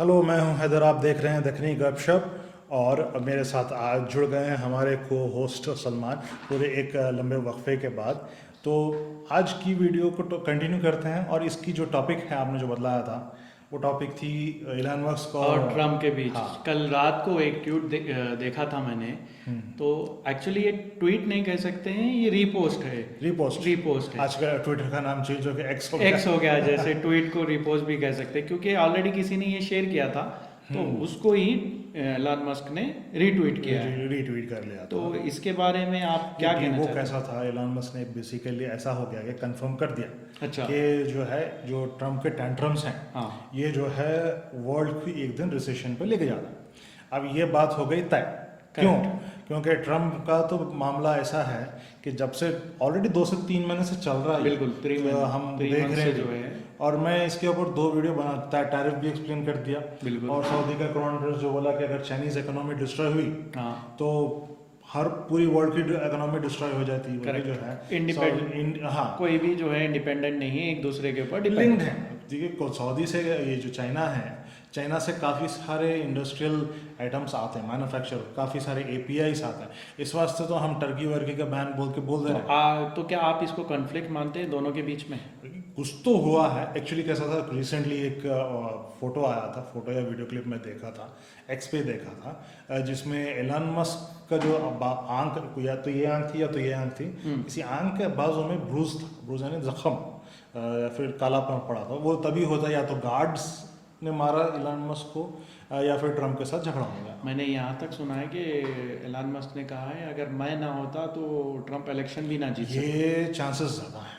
Hello, मैं हूं हैदर। आप देख रहे हैं दखनी गपशप। और अब मेरे साथ आज जुड़ गए हैं हमारे को होस्ट सलमान, पूरे एक लंबे वक्फे के बाद। तो आज की वीडियो को तो कंटिन्यू करते हैं, और इसकी जो टॉपिक है आपने जो बतलाया था, वो टॉपिक थी इलॉन मस्क और और। ट्रम्प के बीच। हाँ। कल रात को एक देखा था मैंने। तो एक्चुअली ये ट्वीट नहीं कह सकते हैं, ये रीपोस्ट है। रीपोस्ट। रीपोस्ट है। आज का ट्विटर का नाम चेंज हो गया, एक्स हो एक्स हो गया। गया, जैसे ट्वीट को रीपोस्ट भी कह सकते हैं, क्योंकि ऑलरेडी किसी ने ये शेयर किया था, तो उसको ही एलन मस्क ने रीट्वीट किया है। रीट्वीट कर लिया तो था। इसके बारे में आप क्या कहना वो चाहते हैं? कैसा था, एलन मस्क ने बेसिकली ऐसा हो गया कि कंफर्म कर दिया अच्छा। कि जो है, जो ट्रम्प के टेंट्रम्स हैं, हाँ। ये जो है वर्ल्ड को एक दिन रिसेशन पे लेके जाना। अब ये बात हो गई तय। क्यों? क्योंकि ट्रम्प का तो मामला ऐसा है कि जब से ऑलरेडी 2 से 3 महीने से चल रहा है। बिल्कुल, तो हम देख रहे जो हैं। है। और मैं इसके ऊपर 2 वीडियो बना, टैरिफ भी एक्सप्लेन कर दिया। बिल्कुल। और सऊदी का क्राउन प्रिंस जो बोला कि अगर चाइनीज इकोनॉमी डिस्ट्रॉय हुई, हाँ। तो हर पूरी वर्ल्ड की इकोनॉमी डिस्ट्रॉय हो जाती है। Correct. जो है इंडिपेंडेंट। हाँ, कोई भी जो है इंडिपेंडेंट नहीं है, एक दूसरे के ऊपर डिपेंड लिंक्ड है। देखिए, सऊदी से ये जो चाइना है, चाइना से काफ़ी सारे इंडस्ट्रियल आइटम्स आते हैं, मैन्युफैक्चर, काफ़ी सारे एपीआईस आते हैं। इस वास्ते तो हम टर्की वर्की का बैन बोल दे रहे हैं। तो क्या आप इसको कॉन्फ्लिक्ट मानते हैं दोनों के बीच में? कुछ तो हुआ है। एक्चुअली कैसा था, रिसेंटली एक फोटो आया था, फोटो या वीडियो क्लिप में देखा था, एक्स पे देखा था, जिसमें एलन मस्क का जो आंख, या तो ये आंख थी या तो ये आंख थी, किसी आंख के बाजू में ब्रूज था, ब्रूज यानी जख्म, या फिर कालापन पड़ा था। वो तभी होता या तो गार्ड्स ने मारा एलन मस्क को, या फिर ट्रम्प के साथ झगड़ा हो गया। मैंने यहाँ तक सुना है कि एलन मस्क ने कहा है, अगर मैं ना होता तो ट्रम्प इलेक्शन भी ना जीत सकता। ये चांसेस ज़्यादा हैं,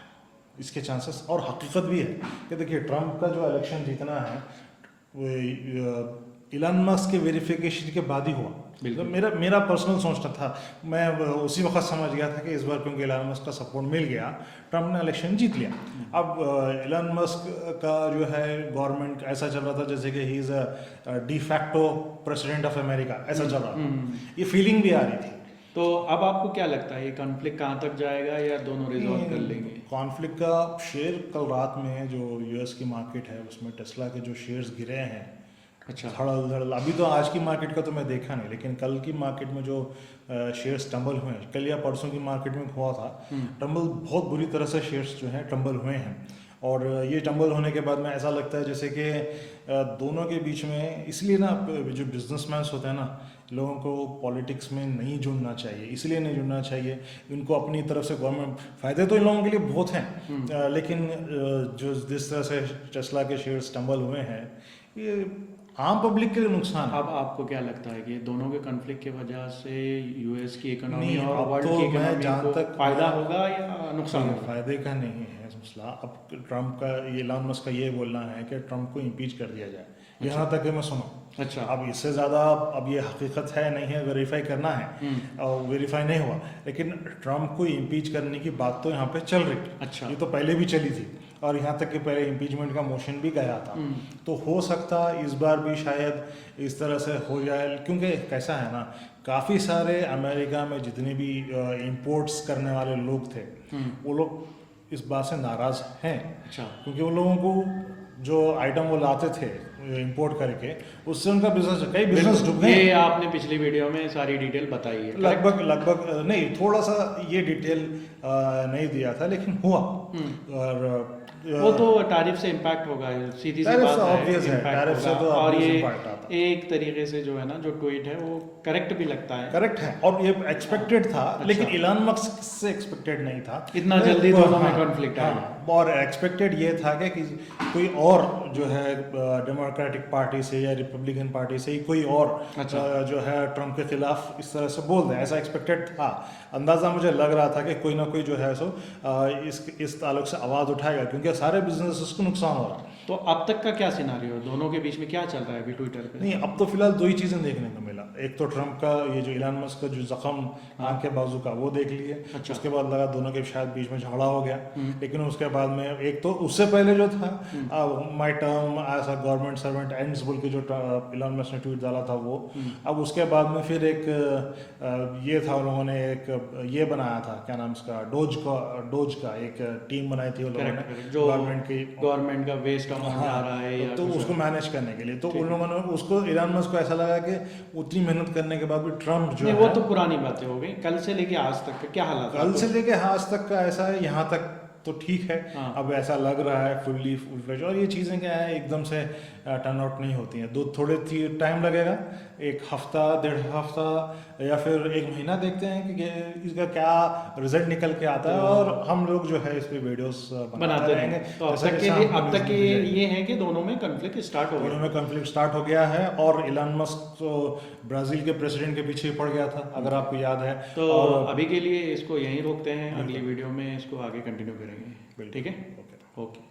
इसके चांसेस, और हकीकत भी है कि देखिए, ट्रम्प का जो इलेक्शन जीतना है वो इलन मस्क के वेरिफिकेशन के बाद ही हुआ। बिल्कुल। तो मेरा पर्सनल सोचना था, मैं उसी वक्त समझ गया था कि इस बार क्योंकि इलन मस्क का सपोर्ट मिल गया, ट्रम्प ने इलेक्शन जीत लिया। अब इलन मस्क का जो है गवर्नमेंट ऐसा चल रहा था जैसे कि he is a de facto president of America, ऐसा चल रहा था। ये फीलिंग भी आ रही थी। तो अब आपको क्या लगता है, ये कॉन्फ्लिक्ट कहाँ तक जाएगा, या दोनों रिजॉल्व कर लेंगे? कॉन्फ्लिक्ट का शेयर कल रात में जो यूएस की मार्केट है, उसमें टेस्ला के जो शेयर्स गिरे हैं, अच्छा। धड़ल धड़ल। अभी तो आज की मार्केट का तो मैं देखा नहीं, लेकिन कल की मार्केट में जो शेयर्स टंबल हुए हैं, कल या परसों की मार्केट में हुआ था टंबल, बहुत बुरी तरह से शेयर्स जो हैं टंबल हुए हैं। और ये टंबल होने के बाद में ऐसा लगता है जैसे कि दोनों के बीच में, इसलिए ना जो बिजनेसमैन होते हैं ना, लोगों को पॉलिटिक्स में नहीं जुड़ना चाहिए। इसलिए नहीं जुड़ना चाहिए, इनको अपनी तरफ से गवर्नमेंट, फ़ायदे तो इन लोगों के लिए बहुत हैं, लेकिन जो जिस तरह से टेस्ला के शेयर्स टंबल हुए हैं, ये आम पब्लिक के लिए नुकसान है। अब आपको क्या लगता है कि दोनों के कॉन्फ्लिक्ट की वजह से यूएस की इकोनॉमी नहीं, और अब वर्ल्ड तो की मैं इकोनॉमी जहाँ को तक फायदा होगा या नुकसान होगा? फायदे का नहीं है मसला। अब ट्रम्प का, ये एलन मस्क का ये बोलना है कि ट्रम्प को इम्पीच कर दिया जाए, यहाँ तक कि मैं सुना। अच्छा। अब इससे ज़्यादा, अब ये हकीकत है नहीं है, वेरीफाई करना है, और वेरीफाई नहीं हुआ, लेकिन ट्रम्प को इम्पीच करने की बात तो यहाँ पे चल रही थी। अच्छा। ये तो पहले भी चली थी, और यहाँ तक कि पहले इम्पीचमेंट का मोशन भी गया था। तो हो सकता इस बार भी शायद इस तरह से हो जाए, क्योंकि कैसा है ना, काफ़ी सारे अमेरिका में जितने भी इंपोर्ट्स करने वाले लोग थे, वो लोग इस बात से नाराज़ हैं। अच्छा। क्योंकि उन लोगों को जो आइटम वो लाते थे इंपोर्ट करके, उससे उनका बिजनेस, कई बिजनेस डूब गए। ये आपने पिछली वीडियो में सारी डिटेल बताई है। लगभग नहीं, थोड़ा सा ये डिटेल नहीं दिया था, लेकिन हुआ। और वो तो टैरिफ से इम्पैक्ट होगा, सीधी सी टैरिफ बात से है, obvious है, impact टैरिफ से होगा। तो और obvious ये impact आता है। एक तरीके से जो है ना, जो ट्वीट है वो करेक्ट भी लगता है। करेक्ट है, और ये एक्सपेक्टेड था। अच्छा। लेकिन इलान मस्क से एक्सपेक्टेड नहीं था इतना जल्दी दोनों में हाँ, कॉन्फ्लिक्ट आया। हाँ, और एक्सपेक्टेड ये था कि कोई और जो है डेमोक्रेटिक पार्टी से या रिपब्लिकन पार्टी से ही कोई और अच्छा। जो है ट्रम्प के खिलाफ इस तरह से बोल दे, ऐसा एक्सपेक्टेड था। अंदाज़ा मुझे लग रहा था कि कोई ना कोई जो है सो इस ताल्लुक से आवाज़ उठाएगा, क्योंकि सारे बिजनेस को नुकसान हो रहा है। तो अब तक का क्या सिनारियो, दोनों के बीच में क्या चल रहा है अभी ट्विटर पे? नहीं, अब तो फिलहाल 2 ही चीज़ें देखने को मिला। एक तो ट्रम्प का ये जो इलान मस्क का जो जख्म आंख के बाजू का, वो देख लिए। अच्छा। उसके बाद लगा दोनों के शायद बीच में झगड़ा हो गया। लेकिन उसके बाद में एक तो उससे पहले जो था, my term as a government servant ends बोल के जो इलान मस्क ने ट्वीट डाला था वो। अब उसके बाद में फिर एक ये था, उन लोगों ने एक ये बनाया था, क्या नाम उसका, डोज का एक टीम बनाई थी उन लोगों ने, जो गवर्नमेंट की, गवर्नमेंट का वेस्ट कम हो जा रहा है या तो कुछ उसको मैनेज करने के लिए तो उन लोगों ने उसको इलान मस्क को ऐसा लगा कि उतनी मेहनत करने के बाद भी ट्रम्प जो नहीं, है वो तो पुरानी बातें हो गई। कल से लेके आज तक का क्या हालात है? कल से लेके आज तक का ऐसा है, यहाँ तक तो ठीक है। हाँ। अब ऐसा लग रहा है फुल फ्लेज, और ये चीज़ें क्या है एकदम से टर्न आउट नहीं होती हैं, थोड़े टाइम लगेगा, एक हफ्ता 1.5 हफ्ता या फिर 1 महीना देखते हैं कि इसका क्या रिजल्ट निकल के आता है, और हम लोग जो है इस पे वीडियोस बनाते रहेंगे। तो अब तक के लिए अब तक के ये है कि दोनों में कन्फ्लिक्ट स्टार्ट हो दोनों गया। में कन्फ्लिक्ट स्टार्ट हो गया है, और इलान मस्क तो ब्राज़ील के प्रेसिडेंट के पीछे पड़ गया था, अगर आपको याद है। तो और अभी के लिए इसको यहीं रोकते हैं, अगली वीडियो में इसको आगे कंटिन्यू करेंगे। ठीक है, ओके। ओके।